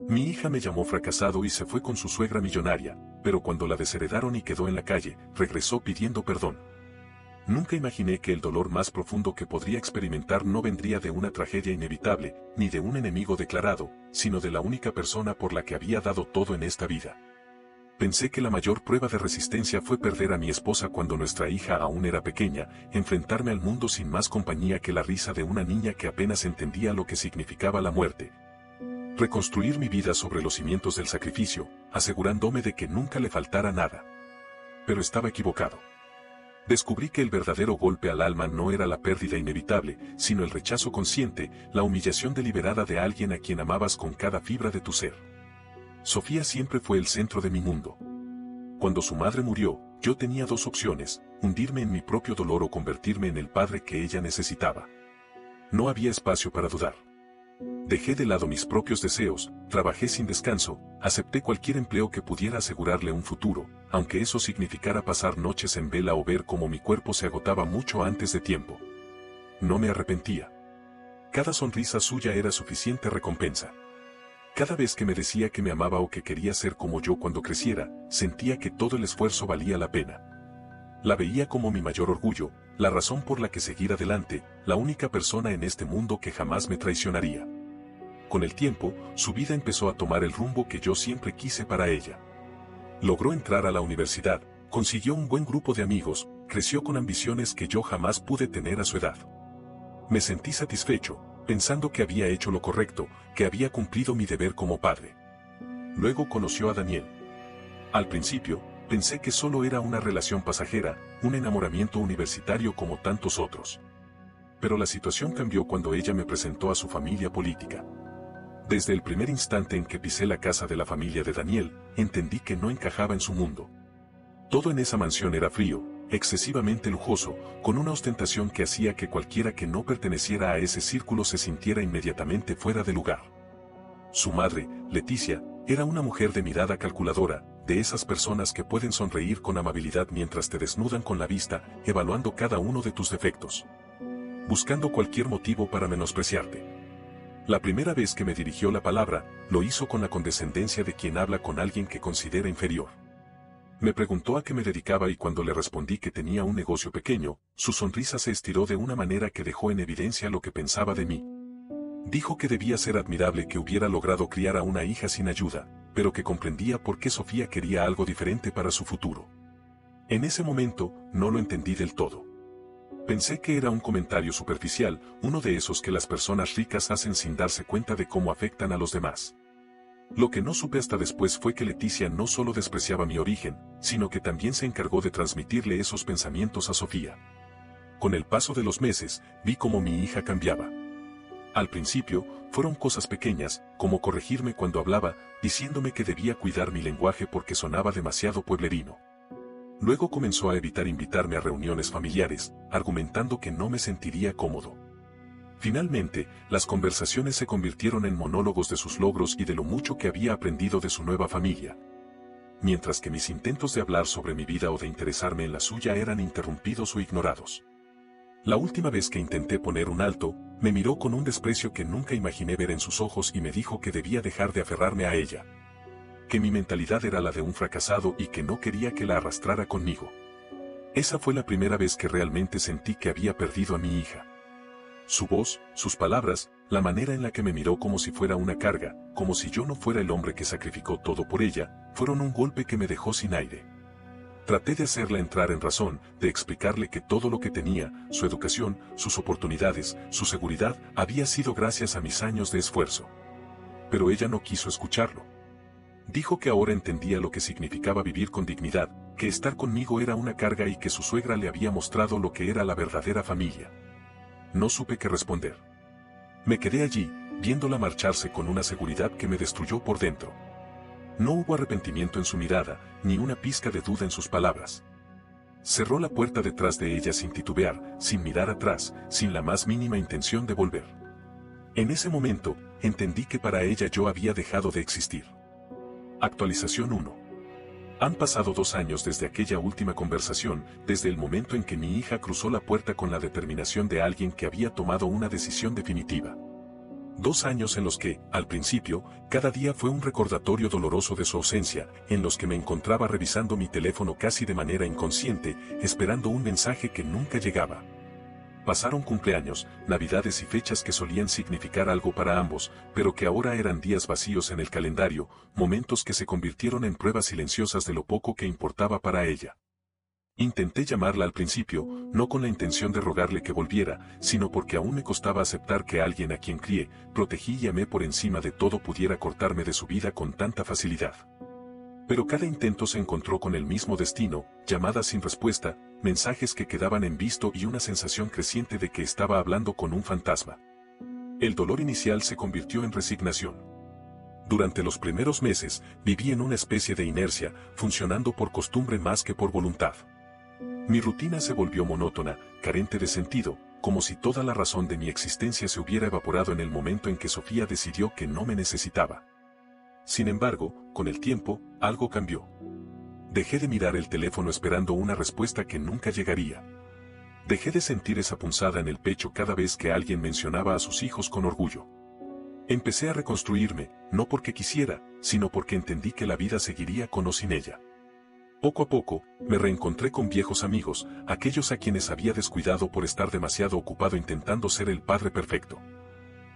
Mi hija me llamó fracasado y se fue con su suegra millonaria, pero cuando la desheredaron y quedó en la calle, regresó pidiendo perdón. Nunca imaginé que el dolor más profundo que podría experimentar no vendría de una tragedia inevitable, ni de un enemigo declarado, sino de la única persona por la que había dado todo en esta vida. Pensé que la mayor prueba de resistencia fue perder a mi esposa cuando nuestra hija aún era pequeña, enfrentarme al mundo sin más compañía que la risa de una niña que apenas entendía lo que significaba la muerte. Reconstruir mi vida sobre los cimientos del sacrificio, asegurándome de que nunca le faltara nada. Pero estaba equivocado. Descubrí que el verdadero golpe al alma no era la pérdida inevitable, sino el rechazo consciente, la humillación deliberada de alguien a quien amabas con cada fibra de tu ser. Sofía siempre fue el centro de mi mundo. Cuando su madre murió, yo tenía dos opciones: hundirme en mi propio dolor o convertirme en el padre que ella necesitaba. No había espacio para dudar. Dejé de lado mis propios deseos, trabajé sin descanso, acepté cualquier empleo que pudiera asegurarle un futuro, aunque eso significara pasar noches en vela o ver cómo mi cuerpo se agotaba mucho antes de tiempo. No me arrepentía. Cada sonrisa suya era suficiente recompensa. Cada vez que me decía que me amaba o que quería ser como yo cuando creciera, sentía que todo el esfuerzo valía la pena. La veía como mi mayor orgullo, la razón por la que seguir adelante, la única persona en este mundo que jamás me traicionaría. Con el tiempo, su vida empezó a tomar el rumbo que yo siempre quise para ella. Logró entrar a la universidad, consiguió un buen grupo de amigos, creció con ambiciones que yo jamás pude tener a su edad. Me sentí satisfecho, pensando que había hecho lo correcto, que había cumplido mi deber como padre. Luego conoció a Daniel. Al principio, pensé que solo era una relación pasajera, un enamoramiento universitario como tantos otros. Pero la situación cambió cuando ella me presentó a su familia política. Desde el primer instante en que pisé la casa de la familia de Daniel, entendí que no encajaba en su mundo. Todo en esa mansión era frío, excesivamente lujoso, con una ostentación que hacía que cualquiera que no perteneciera a ese círculo se sintiera inmediatamente fuera de lugar. Su madre, Leticia, era una mujer de mirada calculadora, de esas personas que pueden sonreír con amabilidad mientras te desnudan con la vista, evaluando cada uno de tus defectos, buscando cualquier motivo para menospreciarte. La primera vez que me dirigió la palabra, lo hizo con la condescendencia de quien habla con alguien que considera inferior. Me preguntó a qué me dedicaba y cuando le respondí que tenía un negocio pequeño, su sonrisa se estiró de una manera que dejó en evidencia lo que pensaba de mí. Dijo que debía ser admirable que hubiera logrado criar a una hija sin ayuda, pero que comprendía por qué Sofía quería algo diferente para su futuro. En ese momento, no lo entendí del todo. Pensé que era un comentario superficial, uno de esos que las personas ricas hacen sin darse cuenta de cómo afectan a los demás. Lo que no supe hasta después fue que Leticia no solo despreciaba mi origen, sino que también se encargó de transmitirle esos pensamientos a Sofía. Con el paso de los meses, vi cómo mi hija cambiaba. Al principio, fueron cosas pequeñas, como corregirme cuando hablaba, diciéndome que debía cuidar mi lenguaje porque sonaba demasiado pueblerino. Luego comenzó a evitar invitarme a reuniones familiares, argumentando que no me sentiría cómodo. Finalmente, las conversaciones se convirtieron en monólogos de sus logros y de lo mucho que había aprendido de su nueva familia. Mientras que mis intentos de hablar sobre mi vida o de interesarme en la suya eran interrumpidos o ignorados. La última vez que intenté poner un alto, me miró con un desprecio que nunca imaginé ver en sus ojos y me dijo que debía dejar de aferrarme a ella. Que mi mentalidad era la de un fracasado y que no quería que la arrastrara conmigo. Esa fue la primera vez que realmente sentí que había perdido a mi hija. Su voz, sus palabras, la manera en la que me miró como si fuera una carga, como si yo no fuera el hombre que sacrificó todo por ella, fueron un golpe que me dejó sin aire. Traté de hacerla entrar en razón, de explicarle que todo lo que tenía, su educación, sus oportunidades, su seguridad, había sido gracias a mis años de esfuerzo. Pero ella no quiso escucharlo. Dijo que ahora entendía lo que significaba vivir con dignidad, que estar conmigo era una carga y que su suegra le había mostrado lo que era la verdadera familia. No supe qué responder. Me quedé allí, viéndola marcharse con una seguridad que me destruyó por dentro. No hubo arrepentimiento en su mirada, ni una pizca de duda en sus palabras. Cerró la puerta detrás de ella sin titubear, sin mirar atrás, sin la más mínima intención de volver. En ese momento, entendí que para ella yo había dejado de existir. Actualización 1. Han pasado 2 años desde aquella última conversación, desde el momento en que mi hija cruzó la puerta con la determinación de alguien que había tomado una decisión definitiva. 2 años en los que, al principio, cada día fue un recordatorio doloroso de su ausencia, en los que me encontraba revisando mi teléfono casi de manera inconsciente, esperando un mensaje que nunca llegaba. Pasaron cumpleaños, navidades y fechas que solían significar algo para ambos, pero que ahora eran días vacíos en el calendario, momentos que se convirtieron en pruebas silenciosas de lo poco que importaba para ella. Intenté llamarla al principio, no con la intención de rogarle que volviera, sino porque aún me costaba aceptar que alguien a quien crié, protegí y amé por encima de todo pudiera cortarme de su vida con tanta facilidad. Pero cada intento se encontró con el mismo destino, llamadas sin respuesta, mensajes que quedaban en visto y una sensación creciente de que estaba hablando con un fantasma. El dolor inicial se convirtió en resignación. Durante los primeros meses, viví en una especie de inercia, funcionando por costumbre más que por voluntad. Mi rutina se volvió monótona, carente de sentido, como si toda la razón de mi existencia se hubiera evaporado en el momento en que Sofía decidió que no me necesitaba. Sin embargo, con el tiempo, algo cambió. Dejé de mirar el teléfono esperando una respuesta que nunca llegaría. Dejé de sentir esa punzada en el pecho cada vez que alguien mencionaba a sus hijos con orgullo. Empecé a reconstruirme, no porque quisiera, sino porque entendí que la vida seguiría con o sin ella. Poco a poco, me reencontré con viejos amigos, aquellos a quienes había descuidado por estar demasiado ocupado intentando ser el padre perfecto.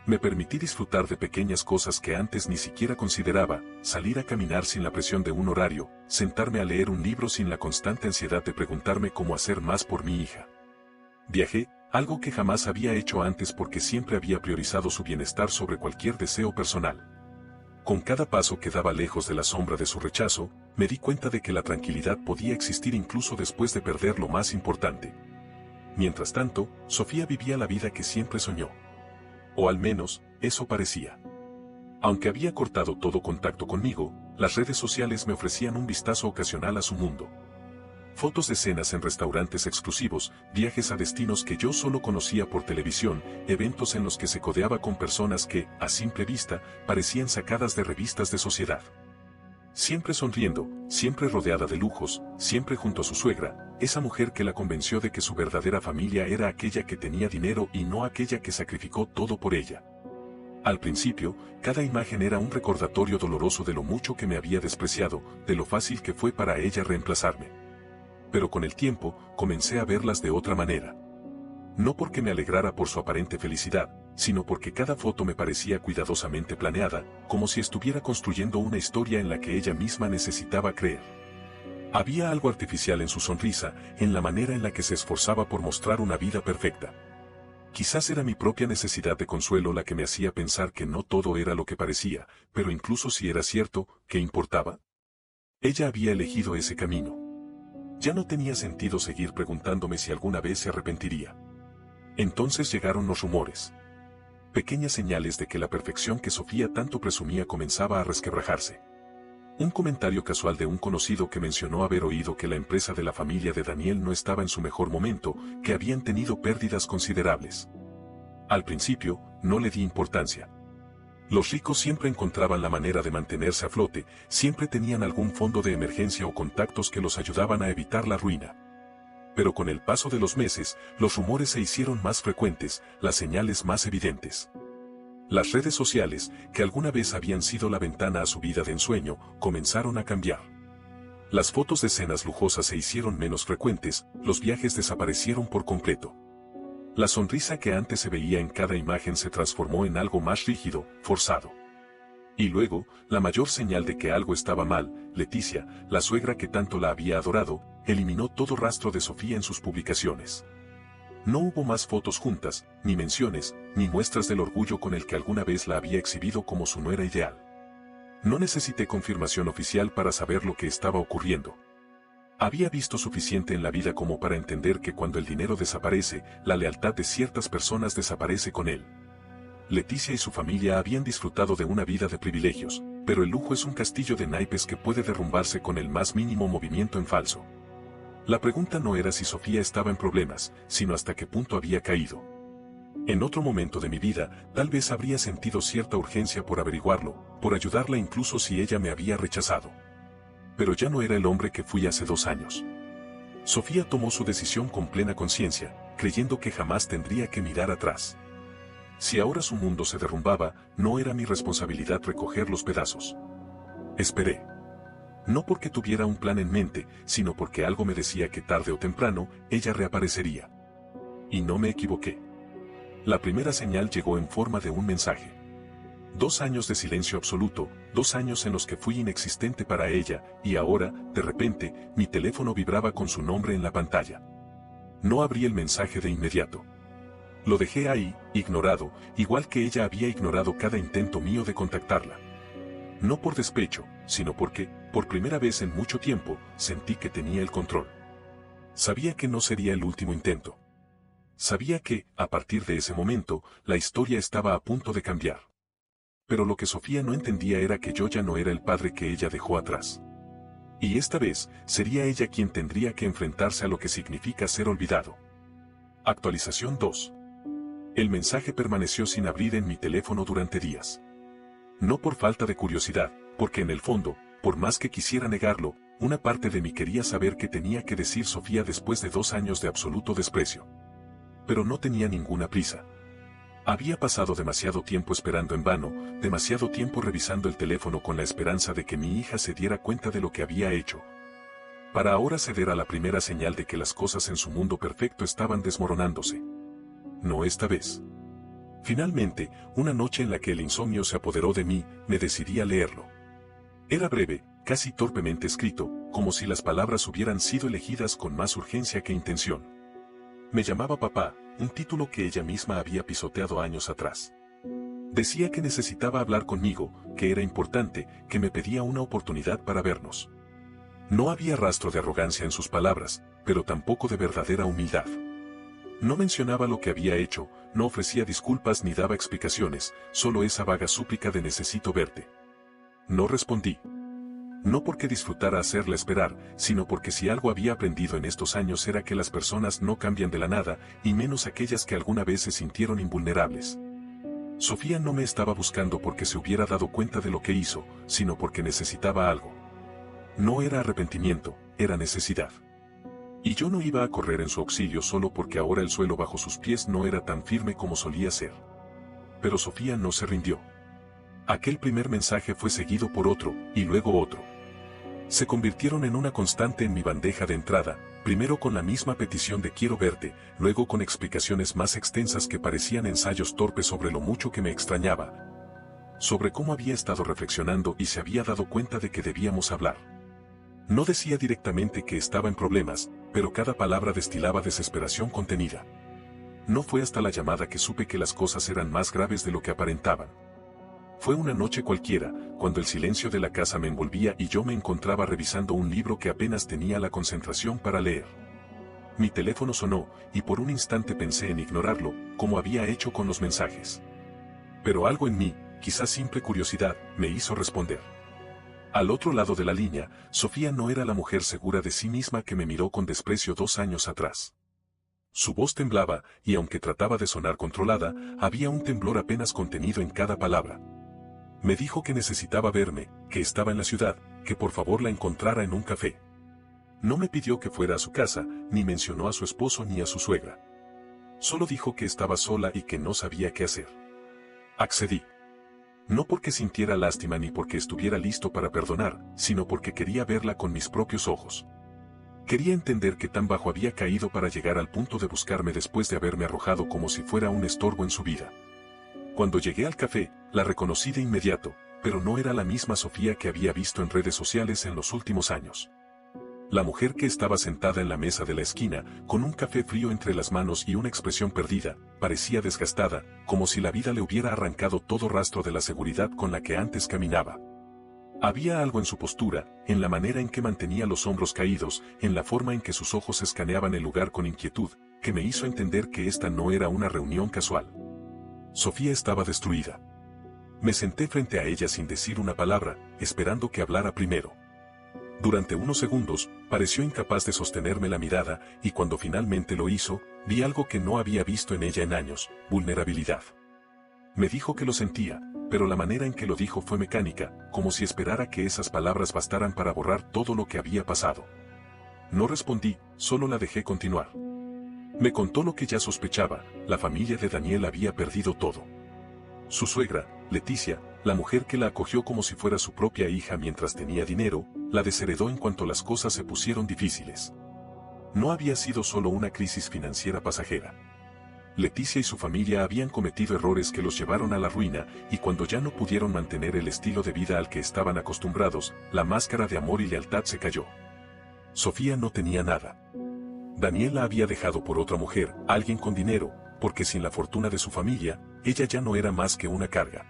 Me permití disfrutar de pequeñas cosas que antes ni siquiera consideraba, salir a caminar sin la presión de un horario, sentarme a leer un libro sin la constante ansiedad de preguntarme cómo hacer más por mi hija. Viajé, algo que jamás había hecho antes porque siempre había priorizado su bienestar sobre cualquier deseo personal. Con cada paso que daba lejos de la sombra de su rechazo, me di cuenta de que la tranquilidad podía existir incluso después de perder lo más importante. Mientras tanto, Sofía vivía la vida que siempre soñó. O al menos, eso parecía. Aunque había cortado todo contacto conmigo, las redes sociales me ofrecían un vistazo ocasional a su mundo. Fotos de cenas en restaurantes exclusivos, viajes a destinos que yo solo conocía por televisión, eventos en los que se codeaba con personas que, a simple vista, parecían sacadas de revistas de sociedad. Siempre sonriendo, siempre rodeada de lujos, siempre junto a su suegra, esa mujer que la convenció de que su verdadera familia era aquella que tenía dinero y no aquella que sacrificó todo por ella. Al principio, cada imagen era un recordatorio doloroso de lo mucho que me había despreciado, de lo fácil que fue para ella reemplazarme. Pero con el tiempo, comencé a verlas de otra manera. No porque me alegrara por su aparente felicidad, sino porque cada foto me parecía cuidadosamente planeada, como si estuviera construyendo una historia en la que ella misma necesitaba creer. Había algo artificial en su sonrisa, en la manera en la que se esforzaba por mostrar una vida perfecta. Quizás era mi propia necesidad de consuelo la que me hacía pensar que no todo era lo que parecía, pero incluso si era cierto, ¿qué importaba? Ella había elegido ese camino. Ya no tenía sentido seguir preguntándome si alguna vez se arrepentiría. Entonces llegaron los rumores. Pequeñas señales de que la perfección que Sofía tanto presumía comenzaba a resquebrajarse. Un comentario casual de un conocido que mencionó haber oído que la empresa de la familia de Daniel no estaba en su mejor momento, que habían tenido pérdidas considerables. Al principio, no le di importancia. Los ricos siempre encontraban la manera de mantenerse a flote, siempre tenían algún fondo de emergencia o contactos que los ayudaban a evitar la ruina. Pero con el paso de los meses, los rumores se hicieron más frecuentes, las señales más evidentes. Las redes sociales, que alguna vez habían sido la ventana a su vida de ensueño, comenzaron a cambiar. Las fotos de cenas lujosas se hicieron menos frecuentes, los viajes desaparecieron por completo. La sonrisa que antes se veía en cada imagen se transformó en algo más rígido, forzado. Y luego, la mayor señal de que algo estaba mal, Leticia, la suegra que tanto la había adorado, eliminó todo rastro de Sofía en sus publicaciones. No hubo más fotos juntas, ni menciones, ni muestras del orgullo con el que alguna vez la había exhibido como su nuera ideal. No necesité confirmación oficial para saber lo que estaba ocurriendo. Había visto suficiente en la vida como para entender que cuando el dinero desaparece, la lealtad de ciertas personas desaparece con él. Leticia y su familia habían disfrutado de una vida de privilegios, pero el lujo es un castillo de naipes que puede derrumbarse con el más mínimo movimiento en falso. La pregunta no era si Sofía estaba en problemas, sino hasta qué punto había caído. En otro momento de mi vida, tal vez habría sentido cierta urgencia por averiguarlo, por ayudarla incluso si ella me había rechazado. Pero ya no era el hombre que fui hace 2 años. Sofía tomó su decisión con plena conciencia, creyendo que jamás tendría que mirar atrás. Si ahora su mundo se derrumbaba, no era mi responsabilidad recoger los pedazos. Esperé. No porque tuviera un plan en mente, sino porque algo me decía que tarde o temprano, ella reaparecería. Y no me equivoqué. La primera señal llegó en forma de un mensaje. 2 años de silencio absoluto, 2 años en los que fui inexistente para ella, y ahora, de repente, mi teléfono vibraba con su nombre en la pantalla. No abrí el mensaje de inmediato. Lo dejé ahí, ignorado, igual que ella había ignorado cada intento mío de contactarla. No por despecho, sino porque, por primera vez en mucho tiempo, sentí que tenía el control. Sabía que no sería el último intento. Sabía que, a partir de ese momento, la historia estaba a punto de cambiar. Pero lo que Sofía no entendía era que yo ya no era el padre que ella dejó atrás. Y esta vez, sería ella quien tendría que enfrentarse a lo que significa ser olvidado. Actualización 2. El mensaje permaneció sin abrir en mi teléfono durante días. No por falta de curiosidad, porque en el fondo, por más que quisiera negarlo, una parte de mí quería saber qué tenía que decir Sofía después de 2 años de absoluto desprecio. Pero no tenía ninguna prisa. Había pasado demasiado tiempo esperando en vano, demasiado tiempo revisando el teléfono con la esperanza de que mi hija se diera cuenta de lo que había hecho. Para ahora ceder a la primera señal de que las cosas en su mundo perfecto estaban desmoronándose. No esta vez. Finalmente, una noche en la que el insomnio se apoderó de mí, me decidí a leerlo. Era breve, casi torpemente escrito, como si las palabras hubieran sido elegidas con más urgencia que intención. Me llamaba papá, un título que ella misma había pisoteado años atrás. Decía que necesitaba hablar conmigo, que era importante, que me pedía una oportunidad para vernos. No había rastro de arrogancia en sus palabras, pero tampoco de verdadera humildad. No mencionaba lo que había hecho, no ofrecía disculpas ni daba explicaciones, solo esa vaga súplica de necesito verte. No respondí. No porque disfrutara hacerla esperar, sino porque si algo había aprendido en estos años era que las personas no cambian de la nada, y menos aquellas que alguna vez se sintieron invulnerables. Sofía no me estaba buscando porque se hubiera dado cuenta de lo que hizo, sino porque necesitaba algo. No era arrepentimiento, era necesidad. Y yo no iba a correr en su auxilio solo porque ahora el suelo bajo sus pies no era tan firme como solía ser. Pero Sofía no se rindió. Aquel primer mensaje fue seguido por otro, y luego otro. Se convirtieron en una constante en mi bandeja de entrada, primero con la misma petición de quiero verte, luego con explicaciones más extensas que parecían ensayos torpes sobre lo mucho que me extrañaba. Sobre cómo había estado reflexionando y se había dado cuenta de que debíamos hablar. No decía directamente que estaba en problemas, pero cada palabra destilaba desesperación contenida. No fue hasta la llamada que supe que las cosas eran más graves de lo que aparentaban. Fue una noche cualquiera, cuando el silencio de la casa me envolvía y yo me encontraba revisando un libro que apenas tenía la concentración para leer. Mi teléfono sonó, y por un instante pensé en ignorarlo, como había hecho con los mensajes. Pero algo en mí, quizás simple curiosidad, me hizo responder. Al otro lado de la línea, Sofía no era la mujer segura de sí misma que me miró con desprecio 2 años atrás. Su voz temblaba, y aunque trataba de sonar controlada, había un temblor apenas contenido en cada palabra. Me dijo que necesitaba verme, que estaba en la ciudad, que por favor la encontrara en un café. No me pidió que fuera a su casa, ni mencionó a su esposo ni a su suegra. Solo dijo que estaba sola y que no sabía qué hacer. Accedí. No porque sintiera lástima ni porque estuviera listo para perdonar, sino porque quería verla con mis propios ojos. Quería entender qué tan bajo había caído para llegar al punto de buscarme después de haberme arrojado como si fuera un estorbo en su vida. Cuando llegué al café, la reconocí de inmediato, pero no era la misma Sofía que había visto en redes sociales en los últimos años. La mujer que estaba sentada en la mesa de la esquina, con un café frío entre las manos y una expresión perdida, parecía desgastada, como si la vida le hubiera arrancado todo rastro de la seguridad con la que antes caminaba. Había algo en su postura, en la manera en que mantenía los hombros caídos, en la forma en que sus ojos escaneaban el lugar con inquietud, que me hizo entender que esta no era una reunión casual. Sofía estaba destruida. Me senté frente a ella sin decir una palabra, esperando que hablara primero. Durante unos segundos, pareció incapaz de sostenerme la mirada, y cuando finalmente lo hizo, vi algo que no había visto en ella en años: vulnerabilidad. Me dijo que lo sentía, pero la manera en que lo dijo fue mecánica, como si esperara que esas palabras bastaran para borrar todo lo que había pasado. No respondí, solo la dejé continuar. Me contó lo que ya sospechaba: la familia de Daniel había perdido todo. Su suegra, Leticia, la mujer que la acogió como si fuera su propia hija mientras tenía dinero, la desheredó en cuanto las cosas se pusieron difíciles. No había sido solo una crisis financiera pasajera. Leticia y su familia habían cometido errores que los llevaron a la ruina, y cuando ya no pudieron mantener el estilo de vida al que estaban acostumbrados, la máscara de amor y lealtad se cayó. Sofía no tenía nada. Daniel la había dejado por otra mujer, alguien con dinero, porque sin la fortuna de su familia, ella ya no era más que una carga.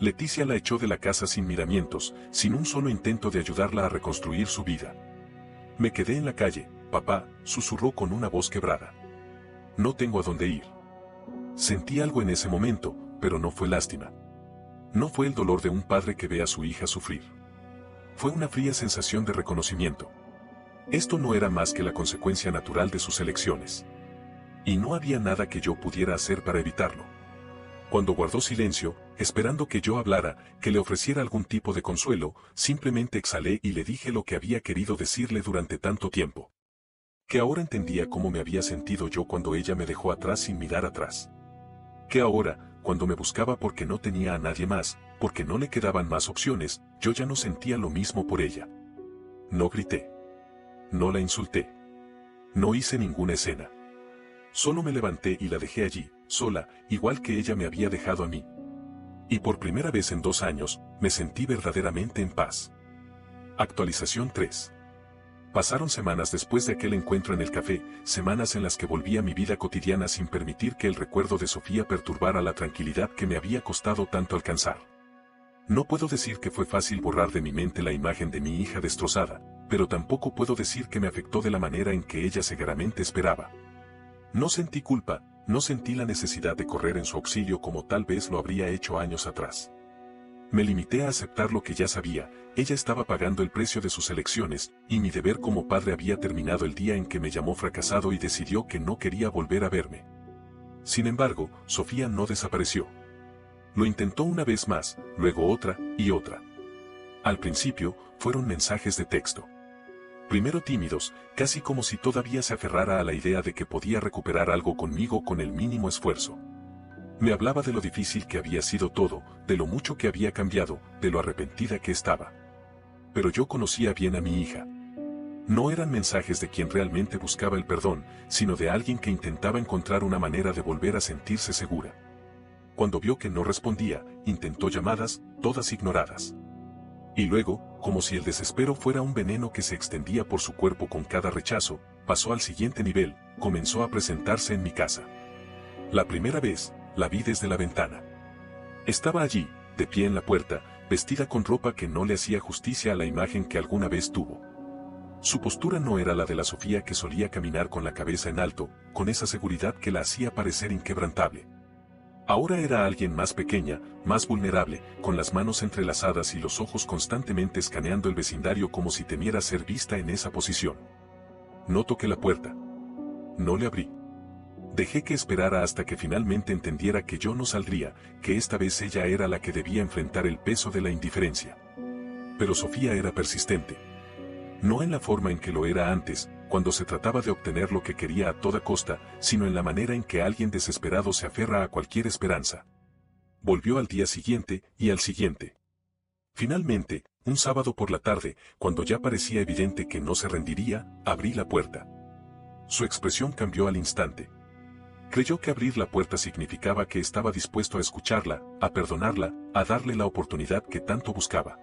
Leticia la echó de la casa sin miramientos, sin un solo intento de ayudarla a reconstruir su vida. Me quedé en la calle, papá, susurró con una voz quebrada. No tengo a dónde ir. Sentí algo en ese momento, pero no fue lástima. No fue el dolor de un padre que ve a su hija sufrir. Fue una fría sensación de reconocimiento. Esto no era más que la consecuencia natural de sus elecciones. Y no había nada que yo pudiera hacer para evitarlo. Cuando guardó silencio, esperando que yo hablara, que le ofreciera algún tipo de consuelo, simplemente exhalé y le dije lo que había querido decirle durante tanto tiempo. Que ahora entendía cómo me había sentido yo cuando ella me dejó atrás sin mirar atrás. Que ahora, cuando me buscaba porque no tenía a nadie más, porque no le quedaban más opciones, yo ya no sentía lo mismo por ella. No grité. No la insulté. No hice ninguna escena. Solo me levanté y la dejé allí, sola, igual que ella me había dejado a mí. Y por primera vez en 2 años, me sentí verdaderamente en paz. Actualización 3. Pasaron semanas después de aquel encuentro en el café, semanas en las que volví a mi vida cotidiana sin permitir que el recuerdo de Sofía perturbara la tranquilidad que me había costado tanto alcanzar. No puedo decir que fue fácil borrar de mi mente la imagen de mi hija destrozada, pero tampoco puedo decir que me afectó de la manera en que ella seguramente esperaba. No sentí culpa, no sentí la necesidad de correr en su auxilio como tal vez lo habría hecho años atrás. Me limité a aceptar lo que ya sabía: ella estaba pagando el precio de sus elecciones, y mi deber como padre había terminado el día en que me llamó fracasado y decidió que no quería volver a verme. Sin embargo, Sofía no desapareció. Lo intentó una vez más, luego otra, y otra. Al principio, fueron mensajes de texto. Primero tímidos, casi como si todavía se aferrara a la idea de que podía recuperar algo conmigo con el mínimo esfuerzo. Me hablaba de lo difícil que había sido todo, de lo mucho que había cambiado, de lo arrepentida que estaba. Pero yo conocía bien a mi hija. No eran mensajes de quien realmente buscaba el perdón, sino de alguien que intentaba encontrar una manera de volver a sentirse segura. Cuando vio que no respondía, intentó llamadas, todas ignoradas. Y luego, como si el desespero fuera un veneno que se extendía por su cuerpo con cada rechazo, pasó al siguiente nivel: comenzó a presentarse en mi casa. La primera vez, la vi desde la ventana. Estaba allí, de pie en la puerta, vestida con ropa que no le hacía justicia a la imagen que alguna vez tuvo. Su postura no era la de la Sofía que solía caminar con la cabeza en alto, con esa seguridad que la hacía parecer inquebrantable. Ahora era alguien más pequeña, más vulnerable, con las manos entrelazadas y los ojos constantemente escaneando el vecindario como si temiera ser vista en esa posición. No toqué la puerta. No le abrí. Dejé que esperara hasta que finalmente entendiera que yo no saldría, que esta vez ella era la que debía enfrentar el peso de la indiferencia. Pero Sofía era persistente. No en la forma en que lo era antes, cuando se trataba de obtener lo que quería a toda costa, sino en la manera en que alguien desesperado se aferra a cualquier esperanza. Volvió al día siguiente, y al siguiente. Finalmente, un sábado por la tarde, cuando ya parecía evidente que no se rendiría, abrí la puerta. Su expresión cambió al instante. Creyó que abrir la puerta significaba que estaba dispuesto a escucharla, a perdonarla, a darle la oportunidad que tanto buscaba.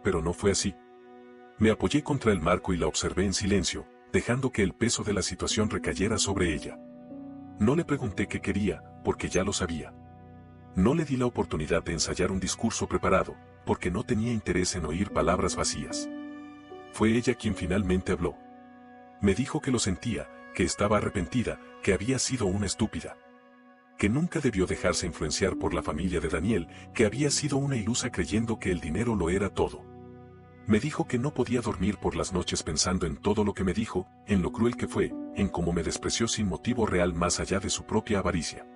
Pero no fue así. Me apoyé contra el marco y la observé en silencio, dejando que el peso de la situación recayera sobre ella. No le pregunté qué quería, porque ya lo sabía. No le di la oportunidad de ensayar un discurso preparado, porque no tenía interés en oír palabras vacías. Fue ella quien finalmente habló. Me dijo que lo sentía, que estaba arrepentida, que había sido una estúpida. Que nunca debió dejarse influenciar por la familia de Daniel, que había sido una ilusa creyendo que el dinero lo era todo. Me dijo que no podía dormir por las noches pensando en todo lo que me dijo, en lo cruel que fue, en cómo me despreció sin motivo real más allá de su propia avaricia.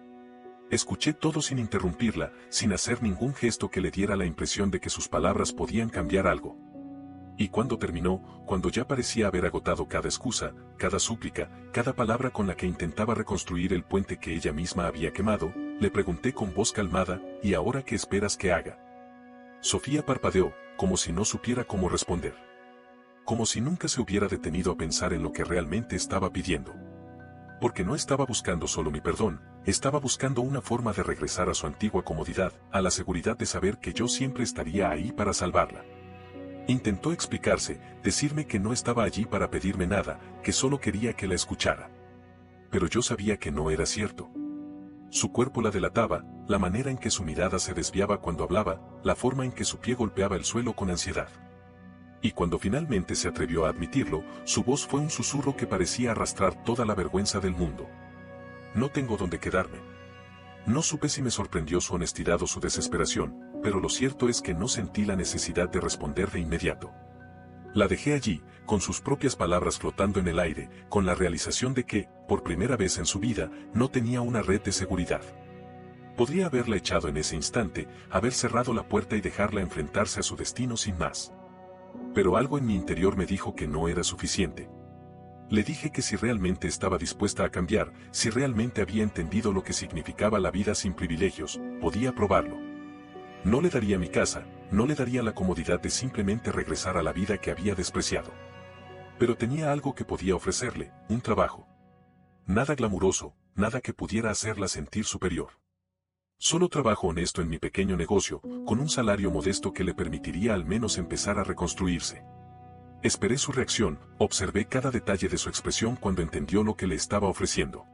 Escuché todo sin interrumpirla, sin hacer ningún gesto que le diera la impresión de que sus palabras podían cambiar algo. Y cuando terminó, cuando ya parecía haber agotado cada excusa, cada súplica, cada palabra con la que intentaba reconstruir el puente que ella misma había quemado, le pregunté con voz calmada, ¿y ahora qué esperas que haga? Sofía parpadeó, como si no supiera cómo responder. Como si nunca se hubiera detenido a pensar en lo que realmente estaba pidiendo. Porque no estaba buscando solo mi perdón, estaba buscando una forma de regresar a su antigua comodidad, a la seguridad de saber que yo siempre estaría ahí para salvarla. Intentó explicarse, decirme que no estaba allí para pedirme nada, que solo quería que la escuchara. Pero yo sabía que no era cierto. Su cuerpo la delataba, la manera en que su mirada se desviaba cuando hablaba, la forma en que su pie golpeaba el suelo con ansiedad. Y cuando finalmente se atrevió a admitirlo, su voz fue un susurro que parecía arrastrar toda la vergüenza del mundo. No tengo dónde quedarme. No supe si me sorprendió su honestidad o su desesperación, pero lo cierto es que no sentí la necesidad de responder de inmediato. La dejé allí, con sus propias palabras flotando en el aire, con la realización de que, por primera vez en su vida, no tenía una red de seguridad. Podría haberla echado en ese instante, haber cerrado la puerta y dejarla enfrentarse a su destino sin más. Pero algo en mi interior me dijo que no era suficiente. Le dije que si realmente estaba dispuesta a cambiar, si realmente había entendido lo que significaba la vida sin privilegios, podía probarlo. No le daría mi casa, no le daría la comodidad de simplemente regresar a la vida que había despreciado. Pero tenía algo que podía ofrecerle, un trabajo. Nada glamuroso, nada que pudiera hacerla sentir superior. Solo trabajo honesto en mi pequeño negocio, con un salario modesto que le permitiría al menos empezar a reconstruirse. Esperé su reacción, observé cada detalle de su expresión cuando entendió lo que le estaba ofreciendo.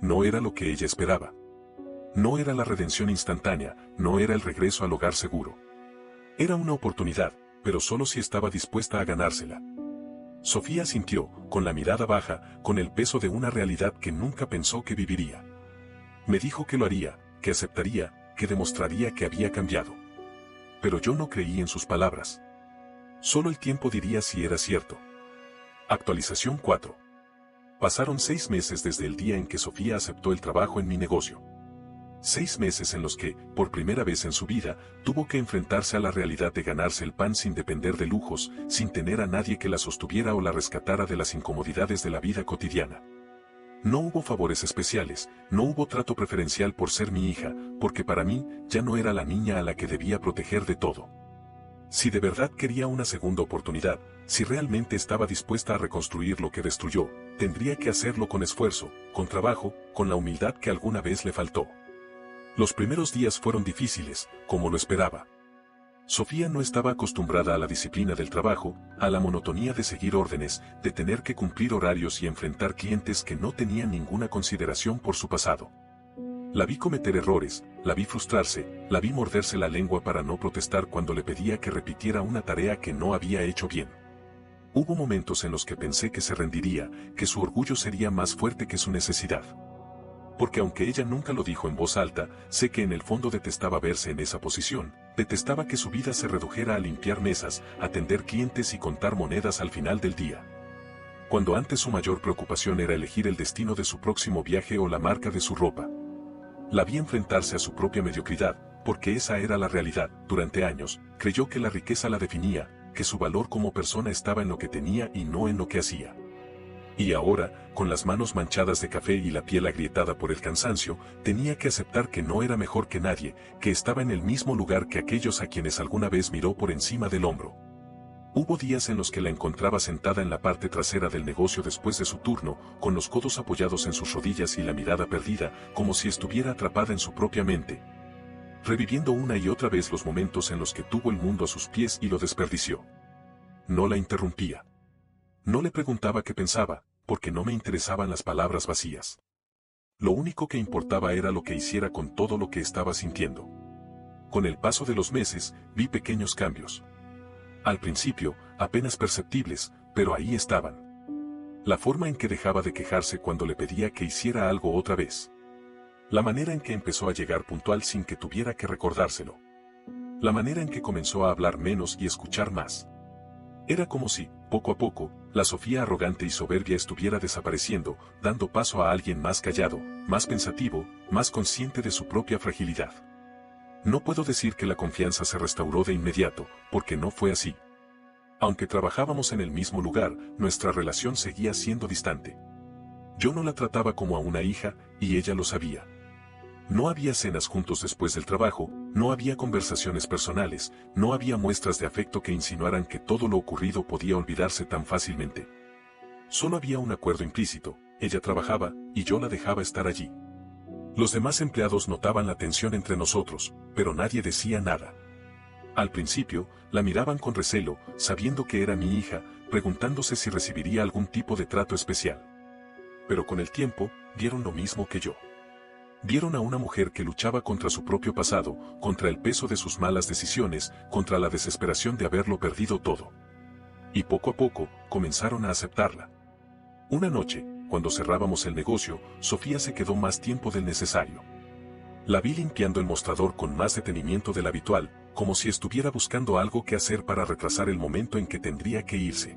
No era lo que ella esperaba. No era la redención instantánea, no era el regreso al hogar seguro. Era una oportunidad, pero solo si estaba dispuesta a ganársela. Sofía sintió, con la mirada baja, con el peso de una realidad que nunca pensó que viviría. Me dijo que lo haría, que aceptaría, que demostraría que había cambiado. Pero yo no creí en sus palabras. Solo el tiempo diría si era cierto. Actualización 4. Pasaron 6 meses desde el día en que Sofía aceptó el trabajo en mi negocio. 6 meses en los que, por primera vez en su vida, tuvo que enfrentarse a la realidad de ganarse el pan sin depender de lujos, sin tener a nadie que la sostuviera o la rescatara de las incomodidades de la vida cotidiana. No hubo favores especiales, no hubo trato preferencial por ser mi hija, porque para mí, ya no era la niña a la que debía proteger de todo. Si de verdad quería una segunda oportunidad, si realmente estaba dispuesta a reconstruir lo que destruyó, tendría que hacerlo con esfuerzo, con trabajo, con la humildad que alguna vez le faltó. Los primeros días fueron difíciles, como lo esperaba. Sofía no estaba acostumbrada a la disciplina del trabajo, a la monotonía de seguir órdenes, de tener que cumplir horarios y enfrentar clientes que no tenían ninguna consideración por su pasado. La vi cometer errores, la vi frustrarse, la vi morderse la lengua para no protestar cuando le pedía que repitiera una tarea que no había hecho bien. Hubo momentos en los que pensé que se rendiría, que su orgullo sería más fuerte que su necesidad. Porque aunque ella nunca lo dijo en voz alta, sé que en el fondo detestaba verse en esa posición, detestaba que su vida se redujera a limpiar mesas, atender clientes y contar monedas al final del día. Cuando antes su mayor preocupación era elegir el destino de su próximo viaje o la marca de su ropa. La vi enfrentarse a su propia mediocridad, porque esa era la realidad. Durante años, creyó que la riqueza la definía, que su valor como persona estaba en lo que tenía y no en lo que hacía. Y ahora, con las manos manchadas de café y la piel agrietada por el cansancio, tenía que aceptar que no era mejor que nadie, que estaba en el mismo lugar que aquellos a quienes alguna vez miró por encima del hombro. Hubo días en los que la encontraba sentada en la parte trasera del negocio después de su turno, con los codos apoyados en sus rodillas y la mirada perdida, como si estuviera atrapada en su propia mente, reviviendo una y otra vez los momentos en los que tuvo el mundo a sus pies y lo desperdició. No la interrumpía. No le preguntaba qué pensaba, porque no me interesaban las palabras vacías. Lo único que importaba era lo que hiciera con todo lo que estaba sintiendo. Con el paso de los meses, vi pequeños cambios. Al principio, apenas perceptibles, pero ahí estaban. La forma en que dejaba de quejarse cuando le pedía que hiciera algo otra vez. La manera en que empezó a llegar puntual sin que tuviera que recordárselo. La manera en que comenzó a hablar menos y escuchar más. Era como si, poco a poco, la Sofía arrogante y soberbia estuviera desapareciendo, dando paso a alguien más callado, más pensativo, más consciente de su propia fragilidad. No puedo decir que la confianza se restauró de inmediato, porque no fue así. Aunque trabajábamos en el mismo lugar, nuestra relación seguía siendo distante. Yo no la trataba como a una hija, y ella lo sabía. No había cenas juntos después del trabajo, no había conversaciones personales, no había muestras de afecto que insinuaran que todo lo ocurrido podía olvidarse tan fácilmente. Solo había un acuerdo implícito: ella trabajaba, y yo la dejaba estar allí. Los demás empleados notaban la tensión entre nosotros, pero nadie decía nada. Al principio, la miraban con recelo, sabiendo que era mi hija, preguntándose si recibiría algún tipo de trato especial. Pero con el tiempo, vieron lo mismo que yo. Vieron a una mujer que luchaba contra su propio pasado, contra el peso de sus malas decisiones, contra la desesperación de haberlo perdido todo. Y poco a poco, comenzaron a aceptarla. Una noche, cuando cerrábamos el negocio, Sofía se quedó más tiempo del necesario. La vi limpiando el mostrador con más detenimiento del habitual, como si estuviera buscando algo que hacer para retrasar el momento en que tendría que irse.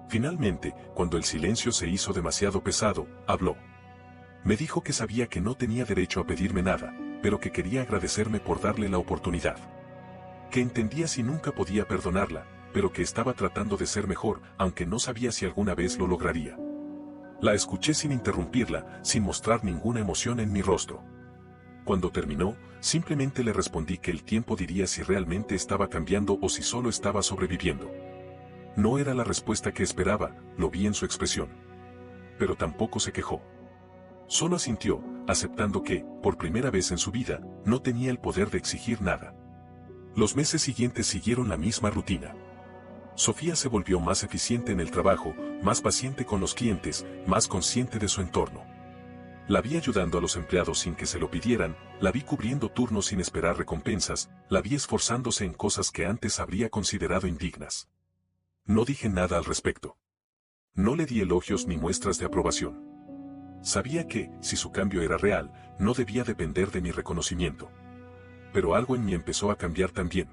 Finalmente, cuando el silencio se hizo demasiado pesado, habló. Me dijo que sabía que no tenía derecho a pedirme nada, pero que quería agradecerme por darle la oportunidad. Que entendía si nunca podía perdonarla, pero que estaba tratando de ser mejor, aunque no sabía si alguna vez lo lograría. La escuché sin interrumpirla, sin mostrar ninguna emoción en mi rostro. Cuando terminó, simplemente le respondí que el tiempo diría si realmente estaba cambiando o si solo estaba sobreviviendo. No era la respuesta que esperaba, lo vi en su expresión. Pero tampoco se quejó. Solo asintió, aceptando que, por primera vez en su vida, no tenía el poder de exigir nada. Los meses siguientes siguieron la misma rutina. Sofía se volvió más eficiente en el trabajo, más paciente con los clientes, más consciente de su entorno. La vi ayudando a los empleados sin que se lo pidieran, la vi cubriendo turnos sin esperar recompensas, la vi esforzándose en cosas que antes habría considerado indignas. No dije nada al respecto. No le di elogios ni muestras de aprobación. Sabía que, si su cambio era real, no debía depender de mi reconocimiento. Pero algo en mí empezó a cambiar también.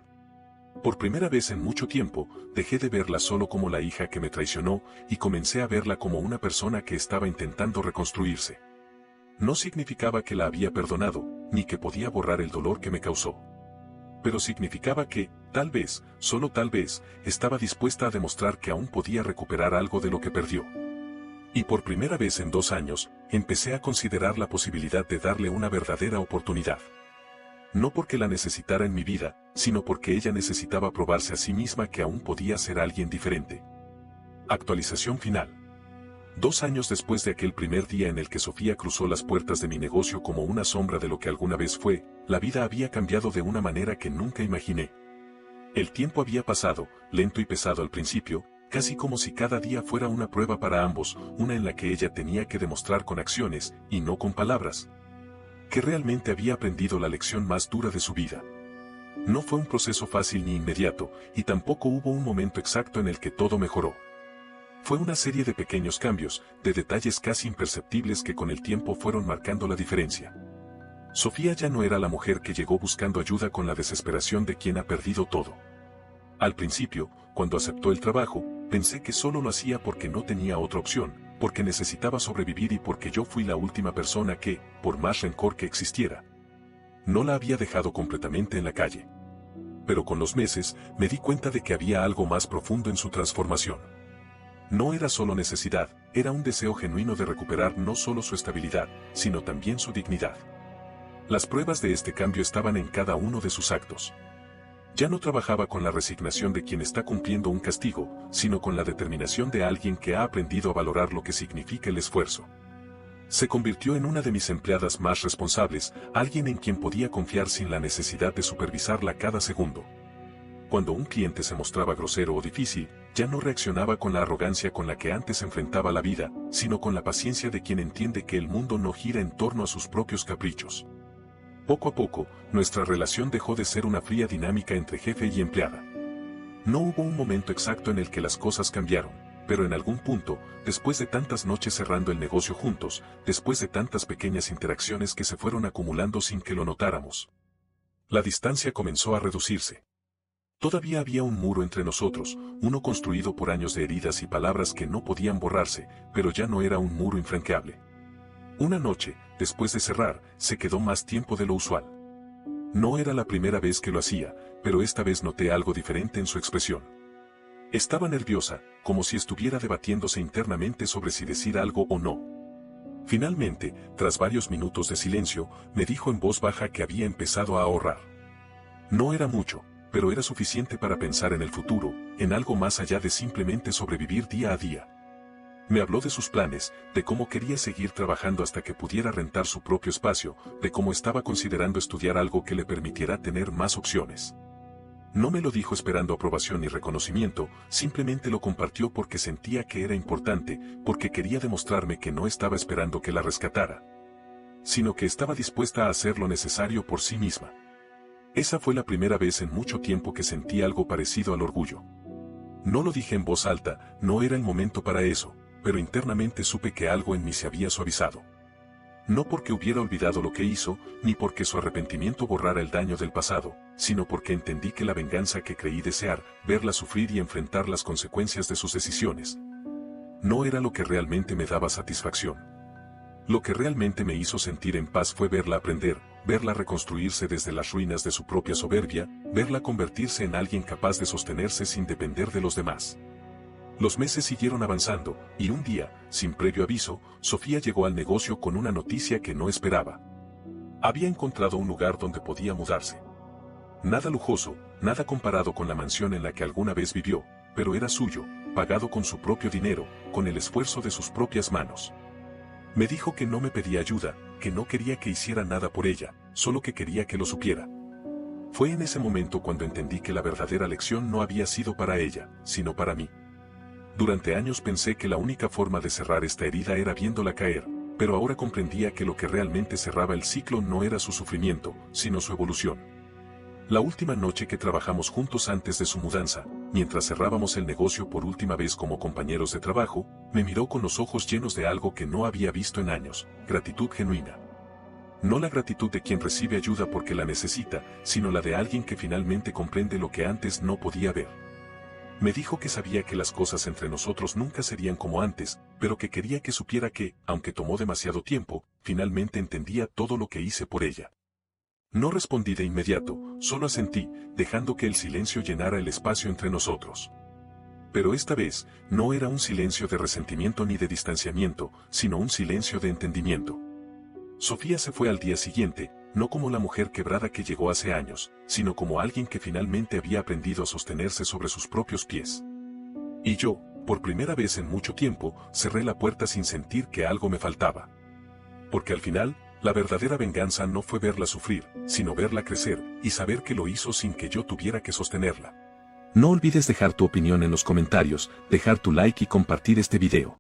Por primera vez en mucho tiempo, dejé de verla solo como la hija que me traicionó y comencé a verla como una persona que estaba intentando reconstruirse. No significaba que la había perdonado, ni que podía borrar el dolor que me causó. Pero significaba que, tal vez, solo tal vez, estaba dispuesta a demostrar que aún podía recuperar algo de lo que perdió. Y por primera vez en 2 años, empecé a considerar la posibilidad de darle una verdadera oportunidad. No porque la necesitara en mi vida, sino porque ella necesitaba probarse a sí misma que aún podía ser alguien diferente. Actualización final. 2 años después de aquel primer día en el que Sofía cruzó las puertas de mi negocio como una sombra de lo que alguna vez fue, la vida había cambiado de una manera que nunca imaginé. El tiempo había pasado, lento y pesado al principio, casi como si cada día fuera una prueba para ambos, una en la que ella tenía que demostrar con acciones, y no con palabras, que realmente había aprendido la lección más dura de su vida. No fue un proceso fácil ni inmediato, y tampoco hubo un momento exacto en el que todo mejoró. Fue una serie de pequeños cambios, de detalles casi imperceptibles que con el tiempo fueron marcando la diferencia. Sofía ya no era la mujer que llegó buscando ayuda con la desesperación de quien ha perdido todo. Al principio, cuando aceptó el trabajo, pensé que solo lo hacía porque no tenía otra opción, porque necesitaba sobrevivir y porque yo fui la última persona que, por más rencor que existiera, no la había dejado completamente en la calle. Pero con los meses, me di cuenta de que había algo más profundo en su transformación. No era solo necesidad, era un deseo genuino de recuperar no solo su estabilidad, sino también su dignidad. Las pruebas de este cambio estaban en cada uno de sus actos. Ya no trabajaba con la resignación de quien está cumpliendo un castigo, sino con la determinación de alguien que ha aprendido a valorar lo que significa el esfuerzo. Se convirtió en una de mis empleadas más responsables, alguien en quien podía confiar sin la necesidad de supervisarla cada segundo. Cuando un cliente se mostraba grosero o difícil, ya no reaccionaba con la arrogancia con la que antes enfrentaba la vida, sino con la paciencia de quien entiende que el mundo no gira en torno a sus propios caprichos. Poco a poco, nuestra relación dejó de ser una fría dinámica entre jefe y empleada. No hubo un momento exacto en el que las cosas cambiaron, pero en algún punto, después de tantas noches cerrando el negocio juntos, después de tantas pequeñas interacciones que se fueron acumulando sin que lo notáramos, la distancia comenzó a reducirse. Todavía había un muro entre nosotros, uno construido por años de heridas y palabras que no podían borrarse, pero ya no era un muro infranqueable. Una noche, después de cerrar, se quedó más tiempo de lo usual. No era la primera vez que lo hacía, pero esta vez noté algo diferente en su expresión. Estaba nerviosa, como si estuviera debatiéndose internamente sobre si decir algo o no. Finalmente, tras varios minutos de silencio, me dijo en voz baja que había empezado a ahorrar. No era mucho, pero era suficiente para pensar en el futuro, en algo más allá de simplemente sobrevivir día a día. Me habló de sus planes, de cómo quería seguir trabajando hasta que pudiera rentar su propio espacio, de cómo estaba considerando estudiar algo que le permitiera tener más opciones. No me lo dijo esperando aprobación ni reconocimiento, simplemente lo compartió porque sentía que era importante, porque quería demostrarme que no estaba esperando que la rescatara, sino que estaba dispuesta a hacer lo necesario por sí misma. Esa fue la primera vez en mucho tiempo que sentí algo parecido al orgullo. No lo dije en voz alta, no era el momento para eso, pero internamente supe que algo en mí se había suavizado. No porque hubiera olvidado lo que hizo, ni porque su arrepentimiento borrara el daño del pasado, sino porque entendí que la venganza que creí desear, verla sufrir y enfrentar las consecuencias de sus decisiones, no era lo que realmente me daba satisfacción. Lo que realmente me hizo sentir en paz fue verla aprender, verla reconstruirse desde las ruinas de su propia soberbia, verla convertirse en alguien capaz de sostenerse sin depender de los demás. Los meses siguieron avanzando, y un día, sin previo aviso, Sofía llegó al negocio con una noticia que no esperaba. Había encontrado un lugar donde podía mudarse. Nada lujoso, nada comparado con la mansión en la que alguna vez vivió, pero era suyo, pagado con su propio dinero, con el esfuerzo de sus propias manos. Me dijo que no me pedía ayuda, que no quería que hiciera nada por ella, solo que quería que lo supiera. Fue en ese momento cuando entendí que la verdadera lección no había sido para ella, sino para mí. Durante años pensé que la única forma de cerrar esta herida era viéndola caer, pero ahora comprendía que lo que realmente cerraba el ciclo no era su sufrimiento, sino su evolución. La última noche que trabajamos juntos antes de su mudanza, mientras cerrábamos el negocio por última vez como compañeros de trabajo, me miró con los ojos llenos de algo que no había visto en años, gratitud genuina. No la gratitud de quien recibe ayuda porque la necesita, sino la de alguien que finalmente comprende lo que antes no podía ver. Me dijo que sabía que las cosas entre nosotros nunca serían como antes, pero que quería que supiera que, aunque tomó demasiado tiempo, finalmente entendía todo lo que hice por ella. No respondí de inmediato, solo asentí, dejando que el silencio llenara el espacio entre nosotros. Pero esta vez, no era un silencio de resentimiento ni de distanciamiento, sino un silencio de entendimiento. Sofía se fue al día siguiente, no como la mujer quebrada que llegó hace años, sino como alguien que finalmente había aprendido a sostenerse sobre sus propios pies. Y yo, por primera vez en mucho tiempo, cerré la puerta sin sentir que algo me faltaba. Porque al final, la verdadera venganza no fue verla sufrir, sino verla crecer, y saber que lo hizo sin que yo tuviera que sostenerla. No olvides dejar tu opinión en los comentarios, dejar tu like y compartir este video.